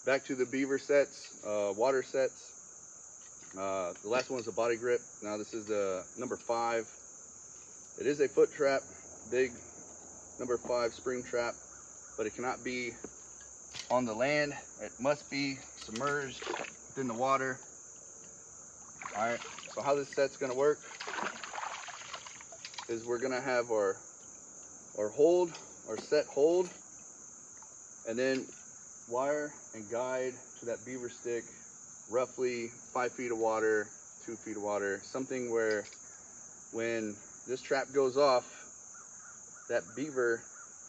back to the beaver sets, water sets. The last one was a body grip. Now this is the number 5. It is a foot trap, big number 5 spring trap, but it cannot be on the land. It must be submerged within the water. All right, so how this set's gonna work is we're gonna have our set hold, and then wire and guide to that beaver stick roughly 5 feet of water, 2 feet of water, something where when this trap goes off, that beaver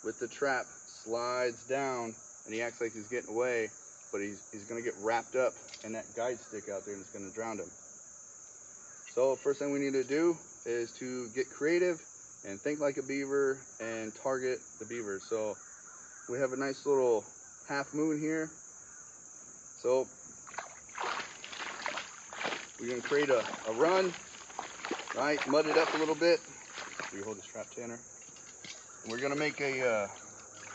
with the trap slides down and he acts like he's getting away, but he's gonna get wrapped up in that guide stick out there and it's gonna drown him. So first thing we need to do is to get creative and think like a beaver and target the beaver. So we have a nice little half moon here. So we're gonna create a run, right? Mud it up a little bit. Will you hold this trap, Tanner? And we're gonna make a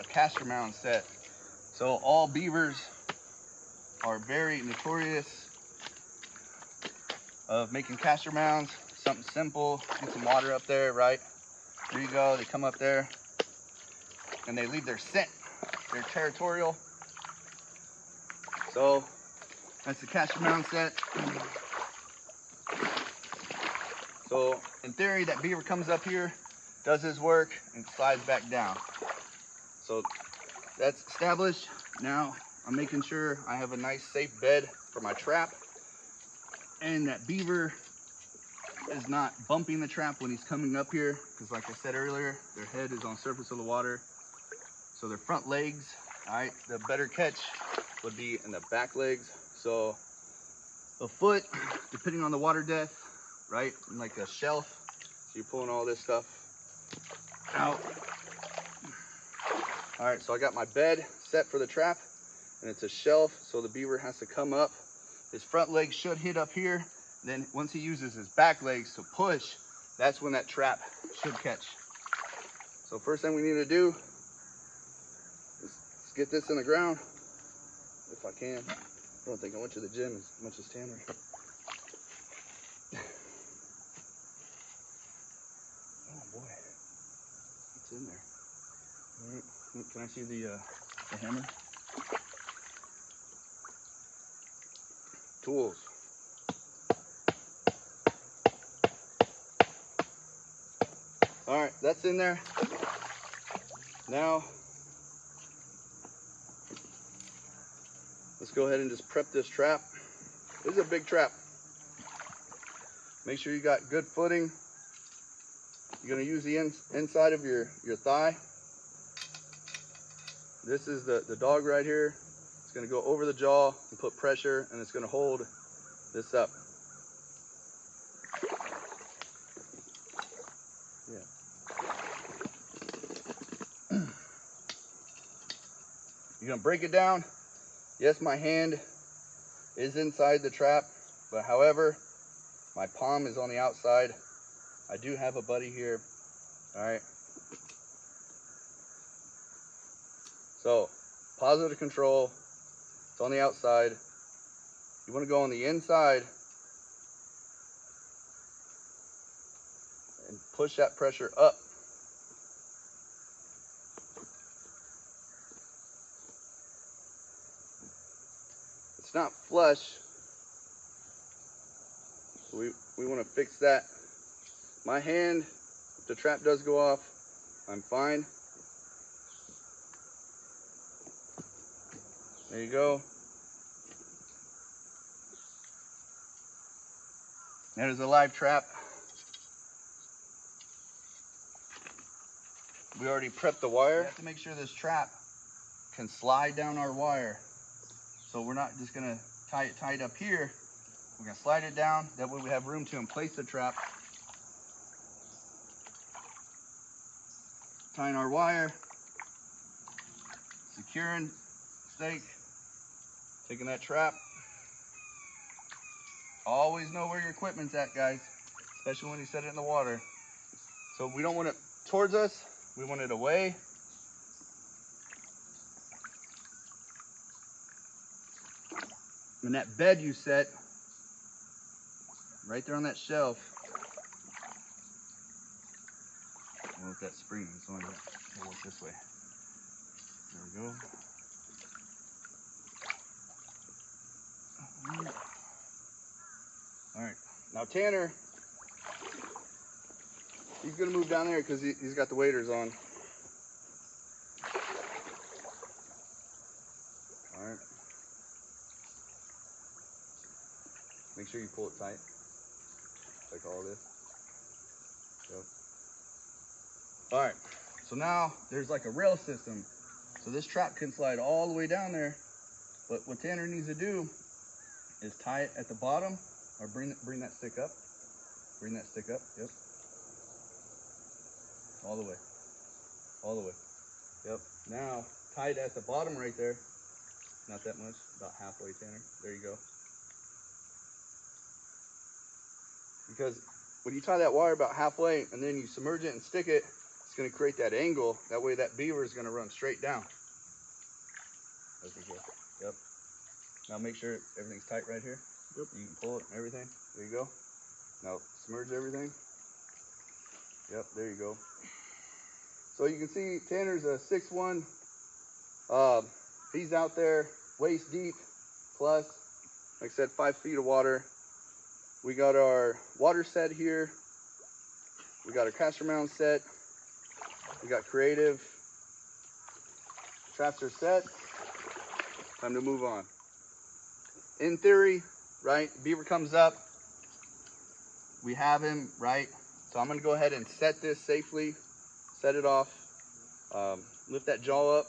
caster mound set. So all beavers are very notorious of making caster mounds. Something simple, get some water up there, right? There you go, they come up there and they leave their scent. They're territorial. So that's the caster mound set. So in theory, that beaver comes up here, does his work, and slides back down. So that's established. Now I'm making sure I have a nice safe bed for my trap, and that beaver is not bumping the trap when he's coming up here, because like I said earlier, their head is on the surface of the water. So their front legs, all right, the better catch would be in the back legs. So a foot, depending on the water depth, right, like a shelf. So you're pulling all this stuff out. All right, so I got my bed set for the trap, and it's a shelf, so the beaver has to come up. His front legs should hit up here. Then once he uses his back legs to push, that's when that trap should catch. So first thing we need to do is get this in the ground, if I can. I don't think I went to the gym as much as Tanner. Oh boy, what's in there? All right. Can I see the hammer? Tools. All right, that's in there. Now, let's go ahead and just prep this trap. This is a big trap. Make sure you got good footing. You're gonna use the inside of your thigh. This is the dog right here. It's gonna go over the jaw and put pressure, and it's gonna hold this up. Yeah. You're gonna break it down. Yes, my hand is inside the trap, but however, my palm is on the outside. I do have a buddy here. All right. So, positive control, it's on the outside. You want to go on the inside and push that pressure up. It's not flush, so we want to fix that. My hand, if the trap does go off, I'm fine. There you go. That is a live trap. We already prepped the wire. We have to make sure this trap can slide down our wire. So we're not just gonna tie it up here. We're gonna slide it down. That way we have room to place the trap. Tying our wire, securing stake, taking that trap. Always know where your equipment's at, guys, especially when you set it in the water. So we don't want it towards us, we want it away. when that bed you set right there on that shelf, well, with that spring, it's going to work this way. There we go. All right, now Tanner, he's gonna move down there because he's got the waders on. All right. Make sure you pull it tight, like all this. Yep. All right, so now there's like a rail system. So this trap can slide all the way down there, but what Tanner needs to do is tie it at the bottom, or bring that stick up. Bring that stick up, yep. All the way, all the way. Yep, now tie it at the bottom right there. Not that much, about halfway, Tanner. There you go. Because when you tie that wire about halfway and then you submerge it and stick it, it's gonna create that angle. That way that beaver is gonna run straight down. As we go, yep. Now make sure everything's tight right here. Yep. You can pull it and everything. There you go. Now submerge everything. Yep, there you go. So you can see Tanner's a 6'1". He's out there waist deep plus, like I said, 5 feet of water. We got our water set here. We got our caster mount set. We got creative. Traps are set. Time to move on. In theory, right, beaver comes up. We have him, right? So I'm gonna go ahead and set this safely, set it off, lift that jaw up.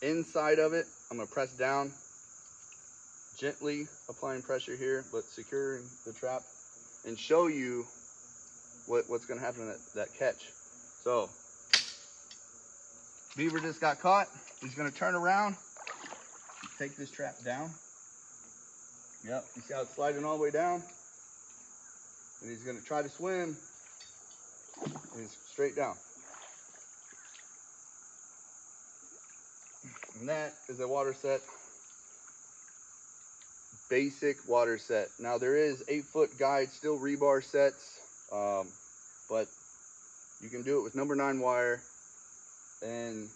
Inside of it, I'm gonna press down, gently applying pressure here, but securing the trap, and show you what's gonna happen in that catch. So, beaver just got caught. He's gonna turn around, take this trap down. Yep, you see how it's sliding all the way down? And he's gonna try to swim, and he's straight down. And that is a water set, basic water set. Now there is 8-foot guide, still rebar sets, but you can do it with number 9 wire, and